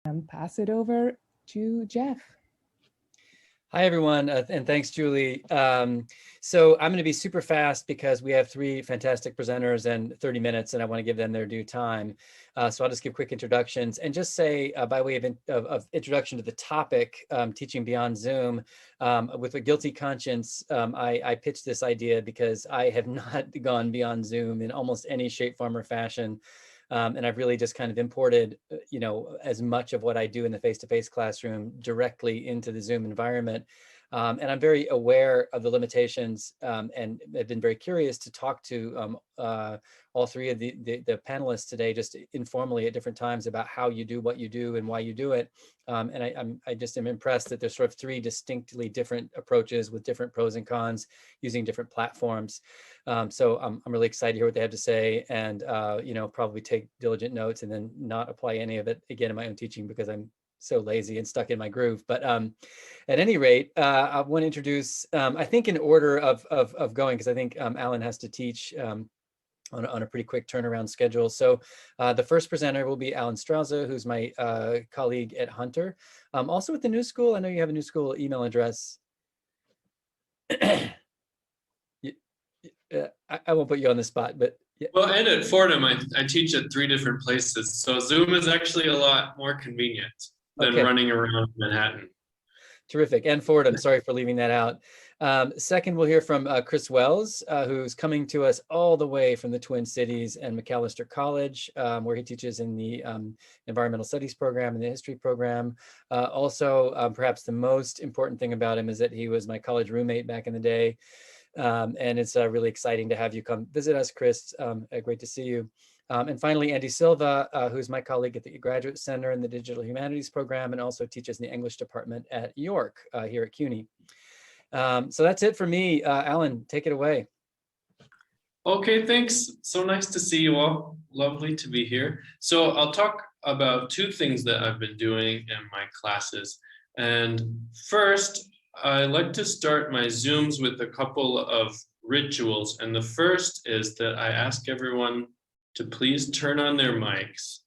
and pass it over to Jeff. Hi, everyone, and thanks, Julie. So I'm going to be super fast because we have 3 fantastic presenters and 30 minutes, and I want to give them their due time. So I'll just give quick introductions and just say, by way of introduction to the topic, teaching beyond Zoom, with a guilty conscience, I pitched this idea because I have not gone beyond Zoom in almost any shape, form, or fashion. And I've really just kind of imported, as much of what I do in the face-to-face classroom directly into the Zoom environment. And I'm very aware of the limitations, and I've been very curious to talk to all 3 of the panelists today, just informally at different times, about how you do what you do and why you do it. And I just am impressed that there's sort of 3 distinctly different approaches with different pros and cons using different platforms. So I'm really excited to hear what they have to say, and probably take diligent notes and then not apply any of it again in my own teaching because I'm so lazy and stuck in my groove. But at any rate, I want to introduce, I think in order of going, because I think Alan has to teach on a pretty quick turnaround schedule. So the first presenter will be Alan Strouse, who's my colleague at Hunter. Also at the New School, I know you have a New School email address. I won't put you on the spot, but yeah. Well, and at Fordham, I teach at 3 different places. So Zoom is actually a lot more convenient than running around Manhattan. Terrific. And Fordham, sorry for leaving that out. Second, we'll hear from Chris Wells, who's coming to us all the way from the Twin Cities and Macalester College, where he teaches in the Environmental Studies program and the History program. Also, perhaps the most important thing about him is that he was my college roommate back in the day. And it's really exciting to have you come visit us, Chris. Great to see you. And finally, Andie Silva, who's my colleague at the Graduate Center in the Digital Humanities program and also teaches in the English department at York here at CUNY. So that's it for me. Alan, take it away. Okay, thanks. So nice to see you all. Lovely to be here. So I'll talk about 2 things that I've been doing in my classes. And first, I like to start my Zooms with a couple of rituals. And the first is that I ask everyone to please turn on their mics.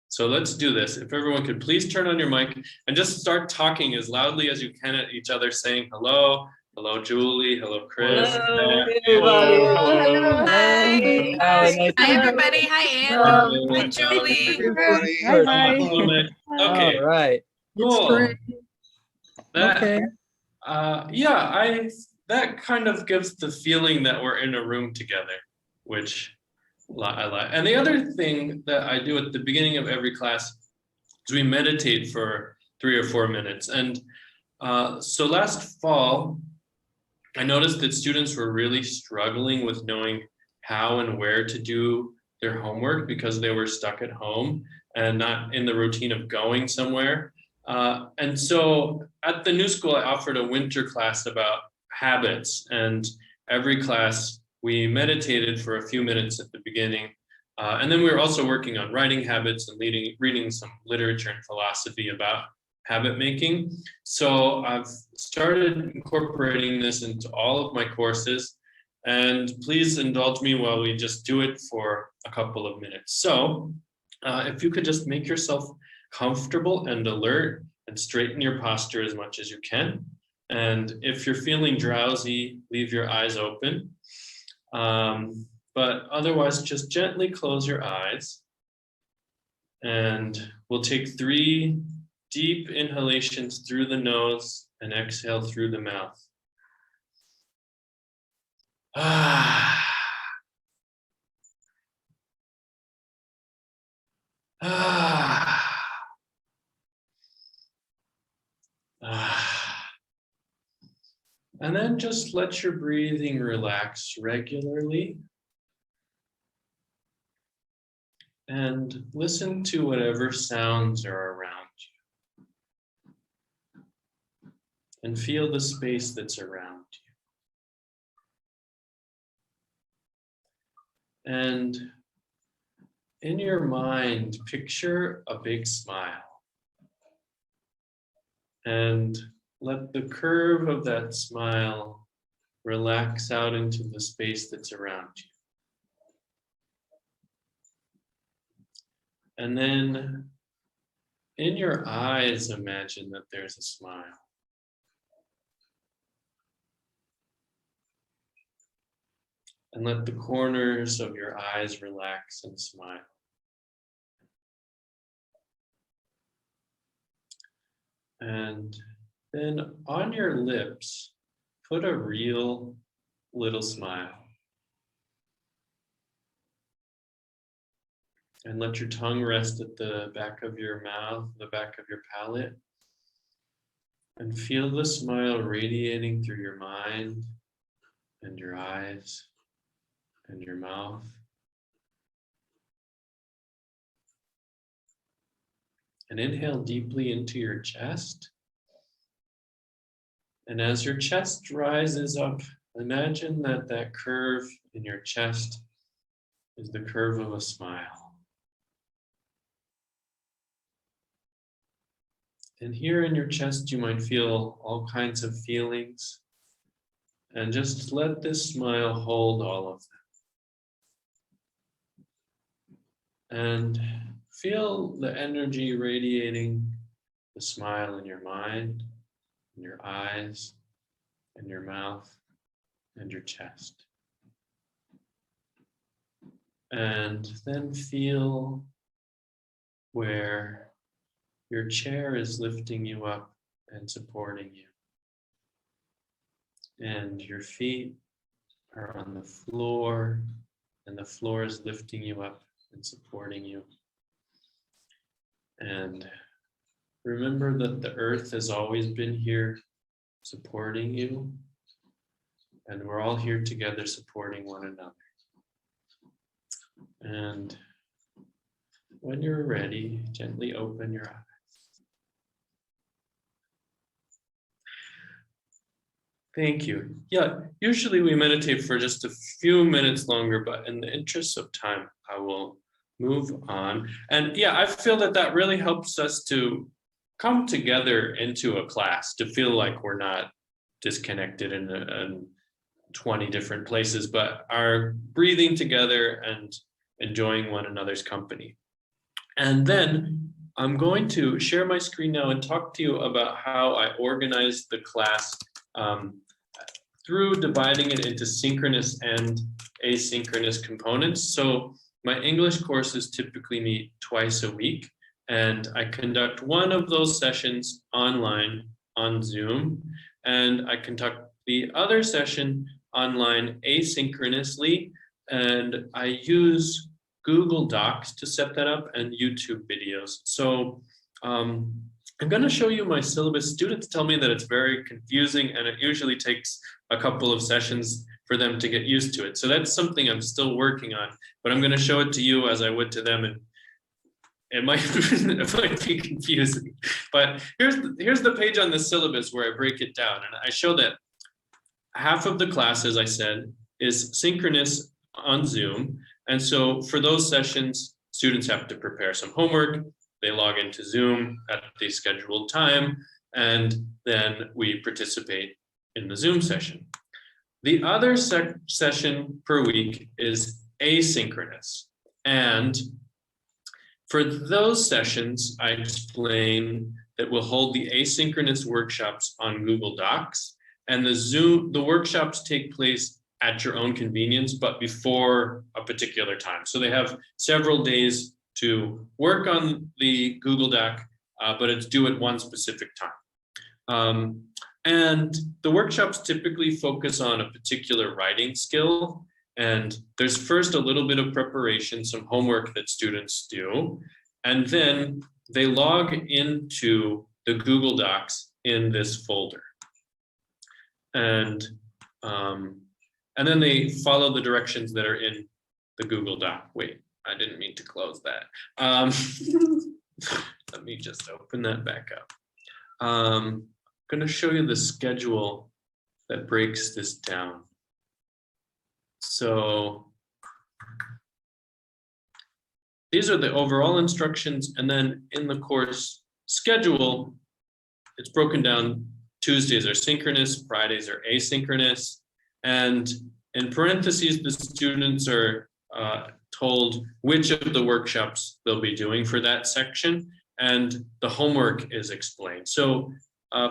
So let's do this. If everyone could please turn on your mic and just start talking as loudly as you can at each other, saying hello. Hello, Julie. Hello, Chris. Hello, hello. Hi. Hi, Hi, everybody. Hi, Anne. Hi, Julie. Hi. Okay. All right. Cool. That, Okay. that kind of gives the feeling that we're in a room together, which I like. And the other thing that I do at the beginning of every class is we meditate for 3 or 4 minutes. And so last fall, I noticed that students were really struggling with knowing how and where to do their homework because they were stuck at home and not in the routine of going somewhere. And so at the New School, I offered a winter class about habits, and every class we meditated for a few minutes at the beginning. And then we were also working on writing habits and reading some literature and philosophy about habit making. So I've started incorporating this into all of my courses, and please indulge me while we just do it for a couple of minutes. So if you could just make yourself comfortable and alert and straighten your posture as much as you can. And if you're feeling drowsy, leave your eyes open. But otherwise, just gently close your eyes. And we'll take 3 deep inhalations through the nose and exhale through the mouth. And then just let your breathing relax regularly. And listen to whatever sounds are around you. And feel the space that's around you. And in your mind, picture a big smile. And let the curve of that smile relax out into the space that's around you. And then in your eyes, imagine that there's a smile. And let the corners of your eyes relax and smile. And then on your lips, put a real little smile. And let your tongue rest at the back of your mouth, the back of your palate. And feel the smile radiating through your mind and your eyes and your mouth. And inhale deeply into your chest. And as your chest rises up, imagine that that curve in your chest is the curve of a smile. And here in your chest, you might feel all kinds of feelings. And just let this smile hold all of them. And feel the energy radiating the smile in your mind, in your eyes, in your mouth, and your chest. And then feel where your chair is lifting you up and supporting you. And your feet are on the floor, and the floor is lifting you up and supporting you. And remember that the earth has always been here supporting you, and we're all here together supporting one another. And when you're ready, gently open your eyes. Thank you. Yeah, usually we meditate for just a few minutes longer, but in the interest of time, I will move on. And yeah, I feel that that really helps us to come together into a class, to feel like we're not disconnected in 20 different places, but are breathing together and enjoying one another's company. And then I'm going to share my screen now and talk to you about how I organize the class through dividing it into synchronous and asynchronous components. So my English courses typically meet twice a week, and I conduct one of those sessions online on Zoom, and I conduct the other session online asynchronously, and I use Google Docs to set that up and YouTube videos. So I'm going to show you my syllabus. Students tell me that it's very confusing, and it usually takes a couple of sessions for them to get used to it. So that's something I'm still working on, but I'm going to show it to you as I would to them, and it might, it might be confusing. But here's the page on the syllabus where I break it down, and I show that half of the class, as I said, is synchronous on Zoom. And so for those sessions, students have to prepare some homework. They log into Zoom at the scheduled time, and then we participate in the Zoom session. The other session per week is asynchronous. And for those sessions, I explain that we'll hold the asynchronous workshops on Google Docs, and the workshops take place at your own convenience, but before a particular time. So they have several days to work on the Google Doc, but it's due at one specific time. And the workshops typically focus on a particular writing skill. And there's first a little bit of preparation, some homework that students do, and then they log into the Google Docs in this folder. And then they follow the directions that are in the Google Doc. Wait, I didn't mean to close that. Let me just open that back up. I'm going to show you the schedule that breaks this down. So these are the overall instructions, and then in the course schedule, it's broken down. Tuesdays are synchronous, Fridays are asynchronous, and in parentheses, the students are told which of the workshops they'll be doing for that section. and the homework is explained. So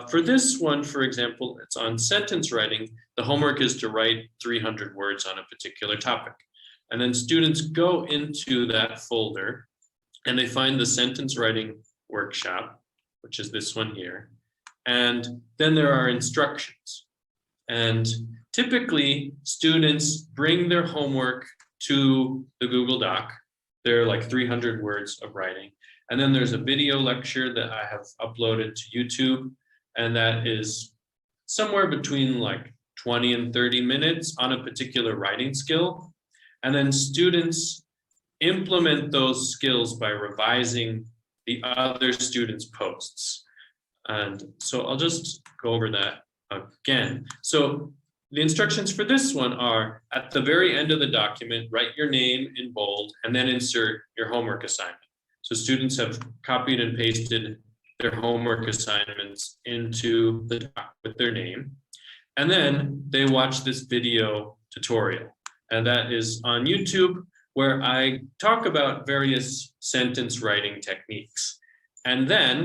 for this one, for example, it's on sentence writing. The homework is to write 300 words on a particular topic. And then students go into that folder and they find the sentence writing workshop, which is this one here. And then there are instructions. And typically students bring their homework to the Google Doc. They're like 300 words of writing. And then there's a video lecture that I have uploaded to YouTube. And that is somewhere between like 20 and 30 minutes on a particular writing skill. And then students implement those skills by revising the other students' posts. And so I'll just go over that again. So the instructions for this one are, at the very end of the document, write your name in bold and then insert your homework assignment. So students have copied and pasted their homework assignments into the doc with their name. And then they watch this video tutorial. And that is on YouTube, where I talk about various sentence writing techniques. And then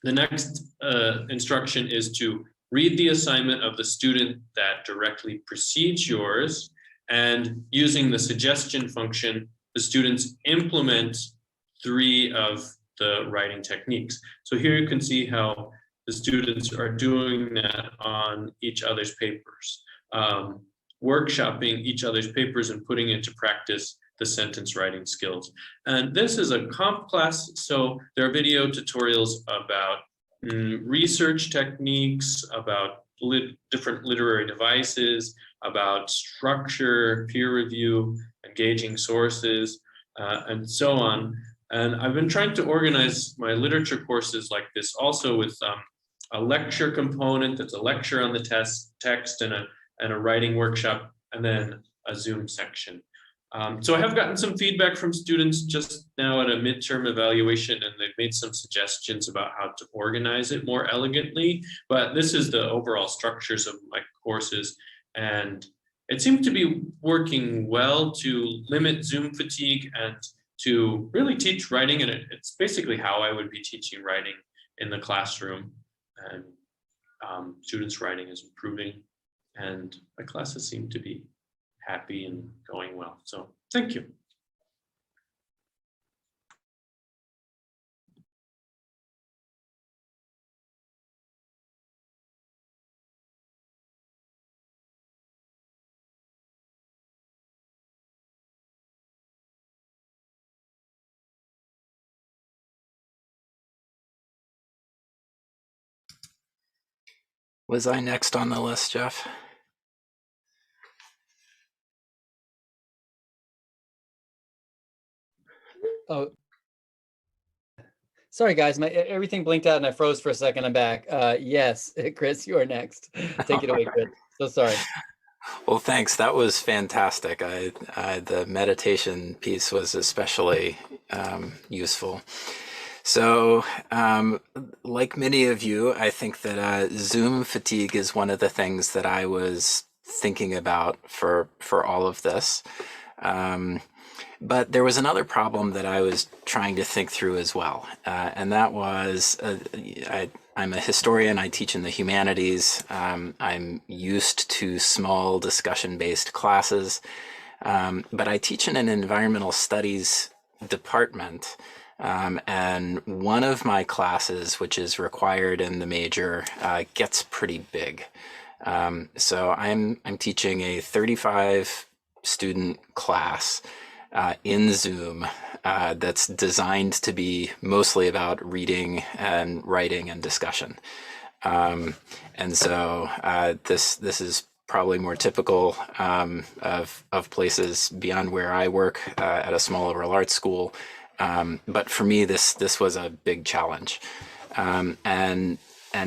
the next instruction is to read the assignment of the student that directly precedes yours. And using the suggestion function, the students implement 3 of the writing techniques. So here you can see how the students are doing that on each other's papers, workshopping each other's papers and putting into practice the sentence writing skills. And this is a comp class, so there are video tutorials about research techniques, about different literary devices, about structure, peer review, engaging sources, and so on. And I've been trying to organize my literature courses like this also with a lecture component that's a lecture on the text and a writing workshop, and then a Zoom section. So I have gotten some feedback from students just now at a midterm evaluation, and they've made some suggestions about how to organize it more elegantly. But this is the overall structures of my courses, and it seemed to be working well to limit Zoom fatigue and to really teach writing. And it's basically how I would be teaching writing in the classroom. And students' writing is improving, and my classes seem to be happy and going well. So thank you. Was I next on the list, Jeff? Oh, sorry guys, everything blinked out and I froze for a second. I'm back. Yes, Chris, you are next. Take it away, Chris. So sorry. Well, thanks. That was fantastic. The meditation piece was especially useful. So, like many of you, I think that Zoom fatigue is one of the things that I was thinking about for all of this. But there was another problem that I was trying to think through as well, and that was I'm a historian. I teach in the humanities. I'm used to small discussion-based classes, but I teach in an environmental studies department. And one of my classes, which is required in the major, gets pretty big. So I'm teaching a 35 student class in Zoom that's designed to be mostly about reading and writing and discussion. And so this is probably more typical of places beyond where I work at a small liberal arts school. But for me, this was a big challenge. And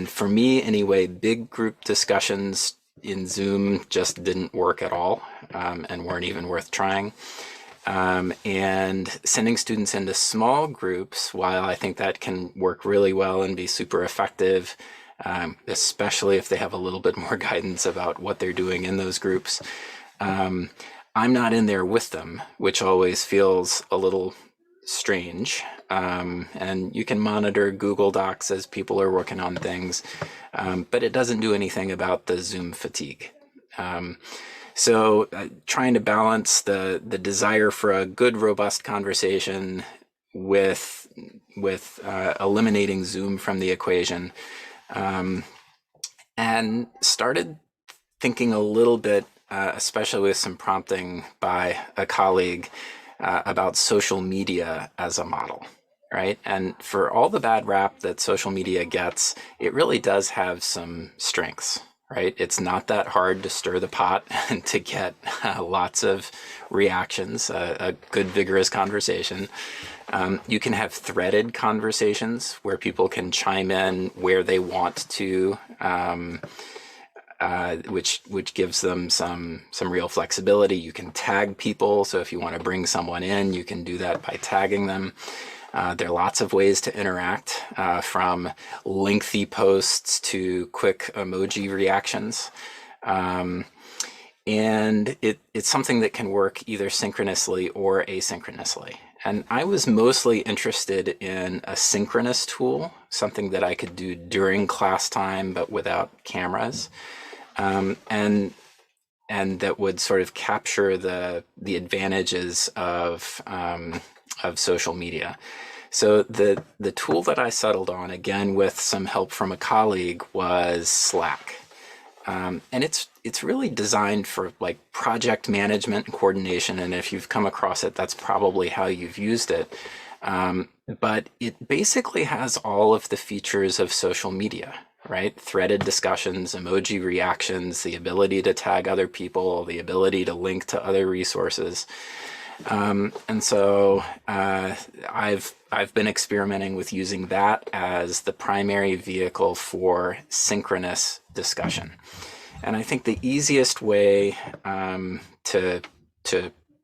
for me anyway, big group discussions in Zoom just didn't work at all, and weren't even worth trying. And sending students into small groups, while I think that can work really well and be super effective, especially if they have a little bit more guidance about what they're doing in those groups, I'm not in there with them, which always feels a little strange. And you can monitor Google Docs as people are working on things, but it doesn't do anything about the Zoom fatigue. So trying to balance the desire for a good, robust conversation with eliminating Zoom from the equation, and started thinking a little bit, especially with some prompting by a colleague, about social media as a model, right? And for all the bad rap that social media gets, it really does have some strengths, right? It's not that hard to stir the pot and to get lots of reactions, a good, vigorous conversation. You can have threaded conversations where people can chime in where they want to, which gives them some real flexibility. You can tag people, so if you want to bring someone in, you can do that by tagging them. There are lots of ways to interact, from lengthy posts to quick emoji reactions. And it's something that can work either synchronously or asynchronously. And I was mostly interested in a synchronous tool, something that I could do during class time, but without cameras. And that would sort of capture the advantages of social media. So the tool that I settled on, again with some help from a colleague, was Slack. And it's really designed for like project management and coordination. And if you've come across it, that's probably how you've used it. But it basically has all of the features of social media, right? Threaded discussions, emoji reactions, the ability to tag other people, the ability to link to other resources. And so I've been experimenting with using that as the primary vehicle for synchronous discussion. And I think the easiest way to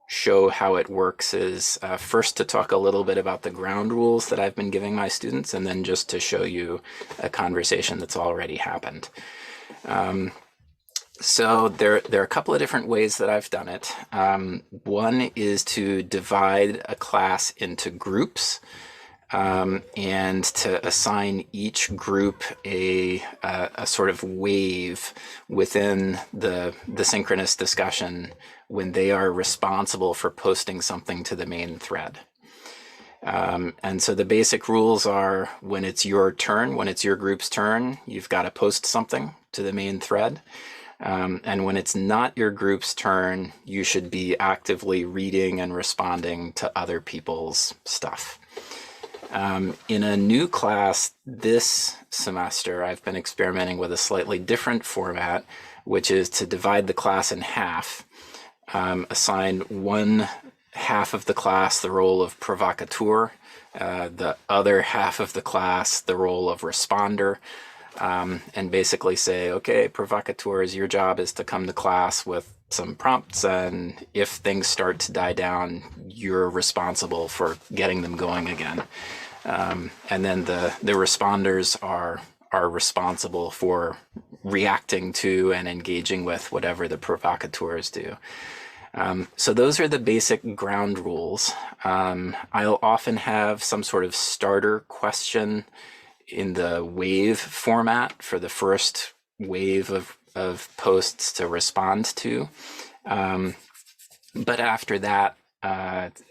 show how it works is first to talk a little bit about the ground rules that I've been giving my students, and then just to show you a conversation that's already happened. So there are a couple of different ways that I've done it. One is to divide a class into groups, and to assign each group a sort of wave within the synchronous discussion when they are responsible for posting something to the main thread. And so the basic rules are, when it's your turn, when it's your group's turn, you've got to post something to the main thread. And when it's not your group's turn, you should be actively reading and responding to other people's stuff. In a new class this semester, I've been experimenting with a slightly different format, which is to divide the class in half, assign one half of the class the role of provocateur, the other half of the class the role of responder, and basically say, okay, provocateurs, your job is to come to class with some prompts, and if things start to die down, you're responsible for getting them going again. And then the responders are responsible for reacting to and engaging with whatever the provocateurs do. So those are the basic ground rules. I'll often have some sort of starter question in the wave format for the first wave of posts to respond to. But after that,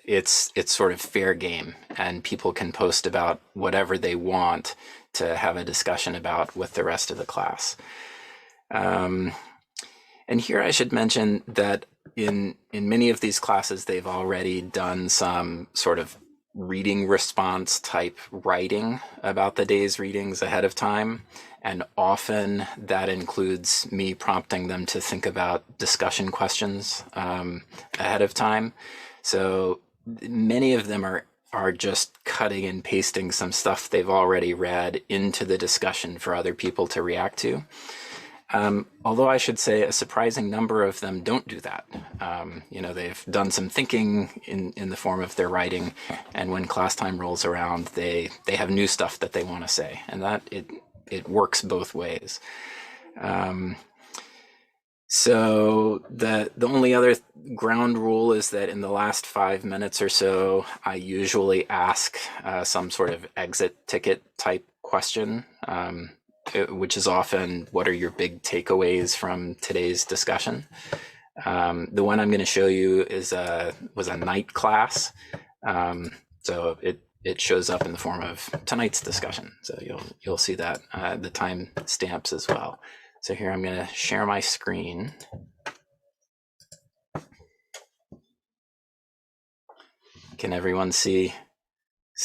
it's sort of fair game, and people can post about whatever they want to have a discussion about with the rest of the class. And here I should mention that in many of these classes, they've already done some sort of reading response type writing about the day's readings ahead of time. And often that includes me prompting them to think about discussion questions ahead of time. So many of them are just cutting and pasting some stuff they've already read into the discussion for other people to react to. Although I should say a surprising number of them don't do that. They've done some thinking in the form of their writing, and when class time rolls around, they have new stuff that they want to say, and that it works both ways. So the only other ground rule is that in the last 5 minutes or so, I usually ask some sort of exit ticket type question, which is often, what are your big takeaways from today's discussion? The one I'm going to show you was a night class. So it shows up in the form of tonight's discussion. So you'll see that the time stamps as well. So here I'm going to share my screen. Can everyone see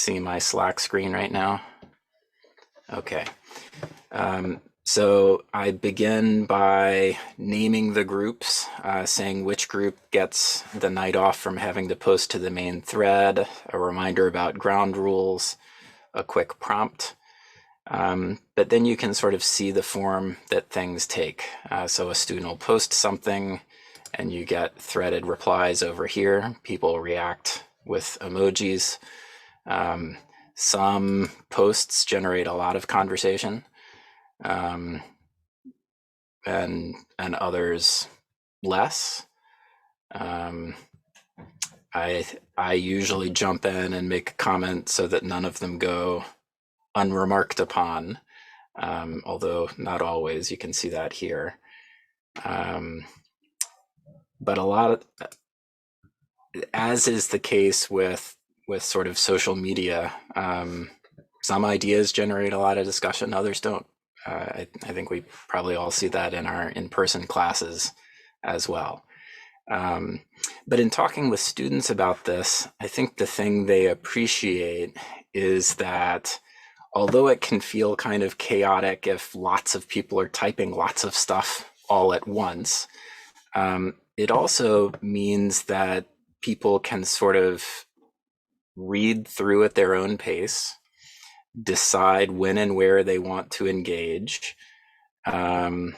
my Slack screen right now? Okay. So I begin by naming the groups, saying which group gets the night off from having to post to the main thread, a reminder about ground rules, a quick prompt. But then you can sort of see the form that things take. So a student will post something and you get threaded replies over here. People react with emojis. Some posts generate a lot of conversation, and others less. I usually jump in and make a comment so that none of them go unremarked upon, although not always. You can see that here. But a lot of, as is the case with sort of social media, some ideas generate a lot of discussion, others don't. I think we probably all see that in our in-person classes as well. But in talking with students about this, I think the thing they appreciate is that although it can feel kind of chaotic if lots of people are typing lots of stuff all at once, it also means that people can sort of read through at their own pace, decide when and where they want to engage, and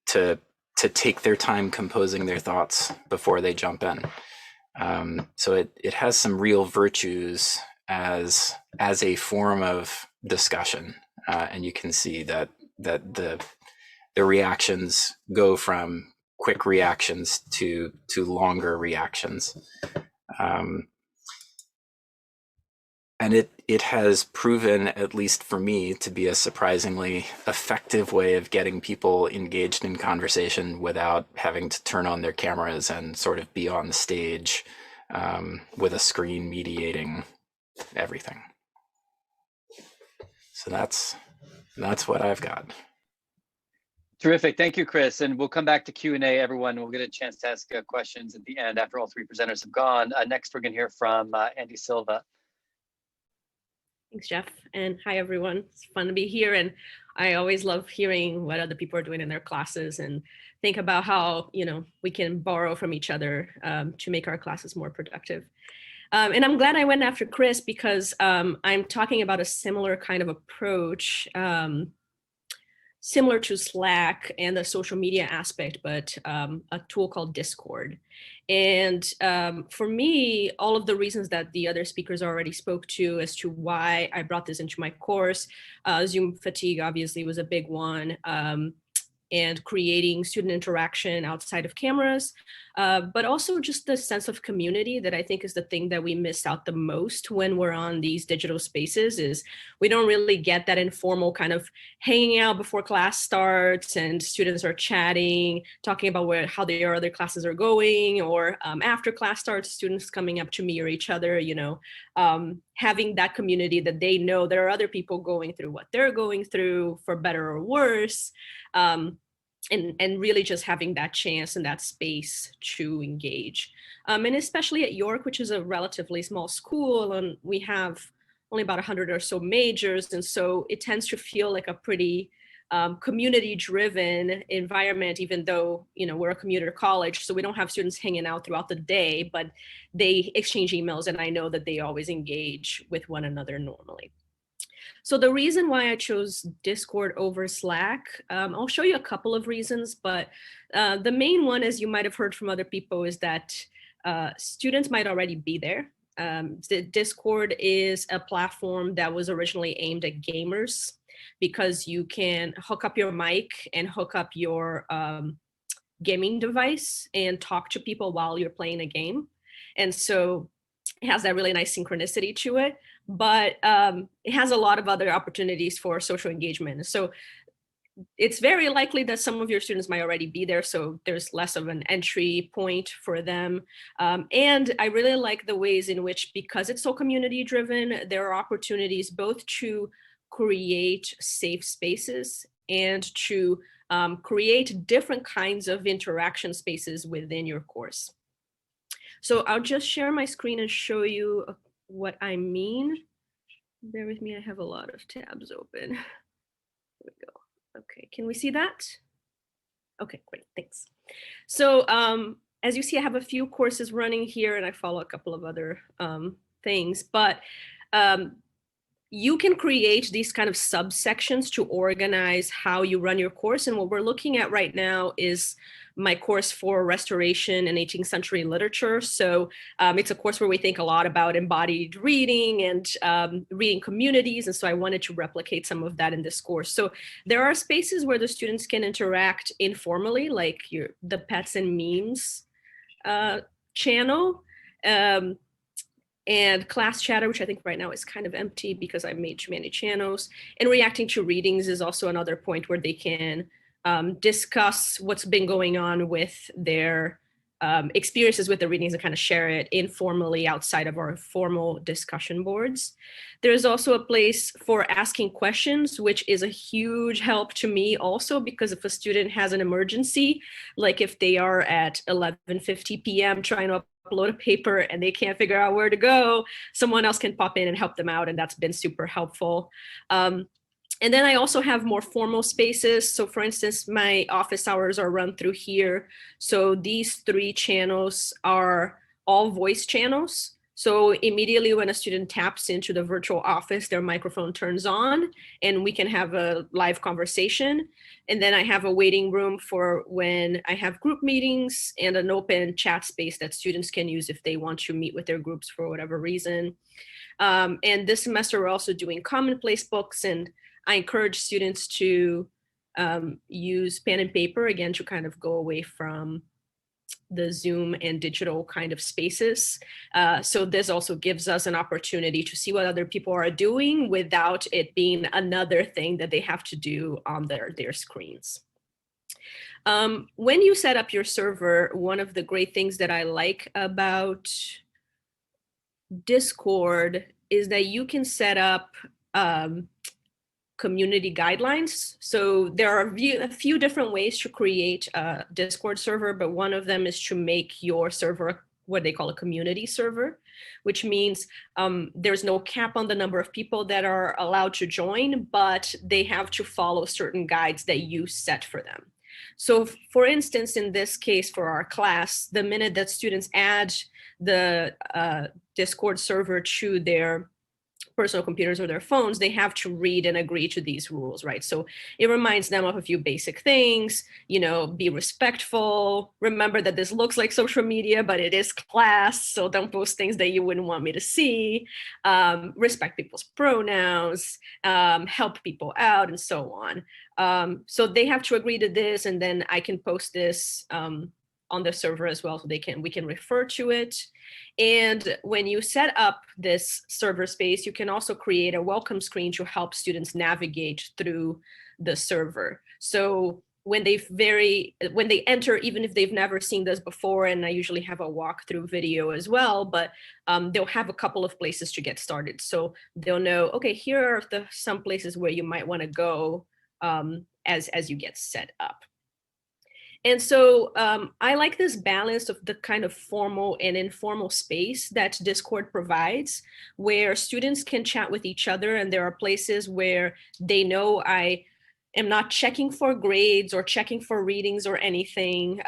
to take their time composing their thoughts before they jump in. So it has some real virtues as a form of discussion, and you can see that the reactions go from quick reactions to longer reactions. And it has proven, at least for me, to be a surprisingly effective way of getting people engaged in conversation without having to turn on their cameras and sort of be on the stage with a screen mediating everything. So that's what I've got. Terrific. Thank you, Chris. And we'll come back to Q&A, everyone. We'll get a chance to ask questions at the end after all three presenters have gone. Next, we're going to hear from Andie Silva. Thanks, Jeff. And hi, everyone. It's fun to be here. And I always love hearing what other people are doing in their classes and think about how, we can borrow from each other to make our classes more productive. And I'm glad I went after Chris because I'm talking about a similar kind of approach, similar to Slack and the social media aspect, but a tool called Discord. And for me, all of the reasons that the other speakers already spoke to as to why I brought this into my course, Zoom fatigue obviously was a big one, and creating student interaction outside of cameras, but also just the sense of community that I think is the thing that we miss out the most when we're on these digital spaces. Is we don't really get that informal kind of hanging out before class starts and students are chatting, talking about how their other classes are going, or after class starts, students coming up to me or each other, having that community that they know there are other people going through what they're going through, for better or worse. And really just having that chance and that space to engage. And especially at York, which is a relatively small school, and we have only about 100 or so majors. And so it tends to feel like a pretty community-driven environment, even though, we're a commuter college, so we don't have students hanging out throughout the day, but they exchange emails, and I know that they always engage with one another normally. So the reason why I chose Discord over Slack, I'll show you a couple of reasons, but the main one, as you might have heard from other people, is that students might already be there. The Discord is a platform that was originally aimed at gamers. because you can hook up your mic and hook up your gaming device and talk to people while you're playing a game. And so it has that really nice synchronicity to it, but it has a lot of other opportunities for social engagement. So it's very likely that some of your students might already be there, so there's less of an entry point for them. And I really like the ways in which, because it's so community driven, there are opportunities both to create safe spaces and to create different kinds of interaction spaces within your course. So I'll just share my screen and show you what I mean. Bear with me, I have a lot of tabs open. Here we go. Okay, can we see that? Okay, great, thanks. So as you see, I have a few courses running here and I follow a couple of other things, but you can create these kind of subsections to organize how you run your course. And what we're looking at right now is my course for restoration and 18th century literature. So it's a course where we think a lot about embodied reading and reading communities. And so I wanted to replicate some of that in this course. So there are spaces where the students can interact informally, like the Pets and Memes channel. And class chatter, which I think right now is kind of empty because I made too many channels. And reacting to readings is also another point where they can discuss what's been going on with their experiences with the readings and kind of share it informally outside of our formal discussion boards. There's also a place for asking questions, which is a huge help to me also, because if a student has an emergency, like if they are at 11:50 p.m. trying to upload a paper and they can't figure out where to go, someone else can pop in and help them out, and that's been super helpful. And then I also have more formal spaces. So for instance, my office hours are run through here. So these 3 channels are all voice channels. So immediately when a student taps into the virtual office, their microphone turns on and we can have a live conversation. And then I have a waiting room for when I have group meetings and an open chat space that students can use if they want to meet with their groups for whatever reason. And this semester, we're also doing commonplace books, and I encourage students to use pen and paper, again, to kind of go away from the Zoom and digital kind of spaces. So this also gives us an opportunity to see what other people are doing without it being another thing that they have to do on their screens. When you set up your server, one of the great things that I like about Discord is that you can set up community guidelines. So there are a few different ways to create a Discord server, but one of them is to make your server what they call a community server, which means there's no cap on the number of people that are allowed to join, but they have to follow certain guides that you set for them. So for instance, in this case for our class, the minute that students add the Discord server to their personal computers or their phones, they have to read and agree to these rules, right? So it reminds them of a few basic things, you know, be respectful, remember that this looks like social media, but it is class, so don't post things that you wouldn't want me to see, respect people's pronouns, help people out, and so on. So they have to agree to this, and then I can post this on the server as well, so we can refer to it. And when you set up this server space, you can also create a welcome screen to help students navigate through the server. So when they enter, even if they've never seen this before, and I usually have a walkthrough video as well, but they'll have a couple of places to get started. So they'll know, okay, here are some places where you might want to go as you get set up. And so I like this balance of the kind of formal and informal space that Discord provides, where students can chat with each other, and there are places where they know I am not checking for grades or checking for readings or anything,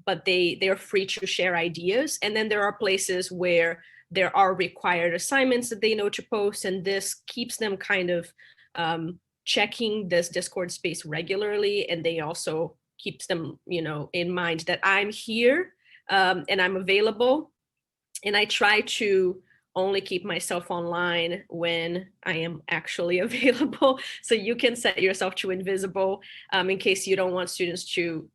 but they are free to share ideas. And then there are places where there are required assignments that they know to post, and this keeps them kind of checking this Discord space regularly, and they also keeps them, you know, in mind that I'm here and I'm available. And I try to only keep myself online when I am actually available. So you can set yourself to invisible in case you don't want students to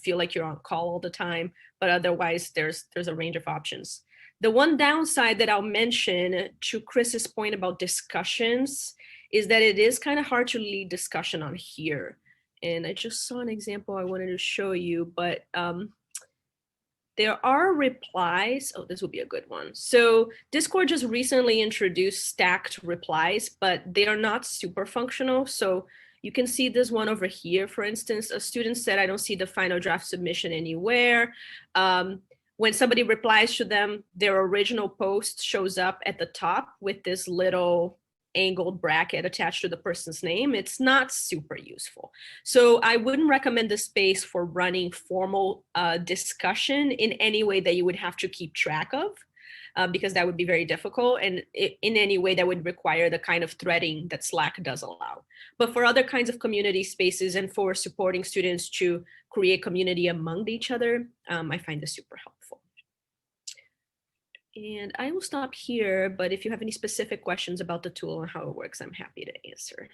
feel like you're on call all the time. But otherwise, there's a range of options. The one downside that I'll mention to Chris's point about discussions is that it is kind of hard to lead discussion on here. And I just saw an example I wanted to show you, but there are replies. Oh, this will be a good one. So Discord just recently introduced stacked replies, but they are not super functional. So you can see this one over here. For instance, a student said, I don't see the final draft submission anywhere. When somebody replies to them, their original post shows up at the top with this little angled bracket attached to the person's name. It's not super useful. So I wouldn't recommend the space for running formal discussion in any way that you would have to keep track of, because that would be very difficult. And in any way that would require the kind of threading that Slack does allow. But for other kinds of community spaces and for supporting students to create community among each other, I find this super helpful. And I will stop here, but if you have any specific questions about the tool and how it works, I'm happy to answer.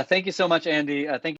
Thank you so much, Andie. Thank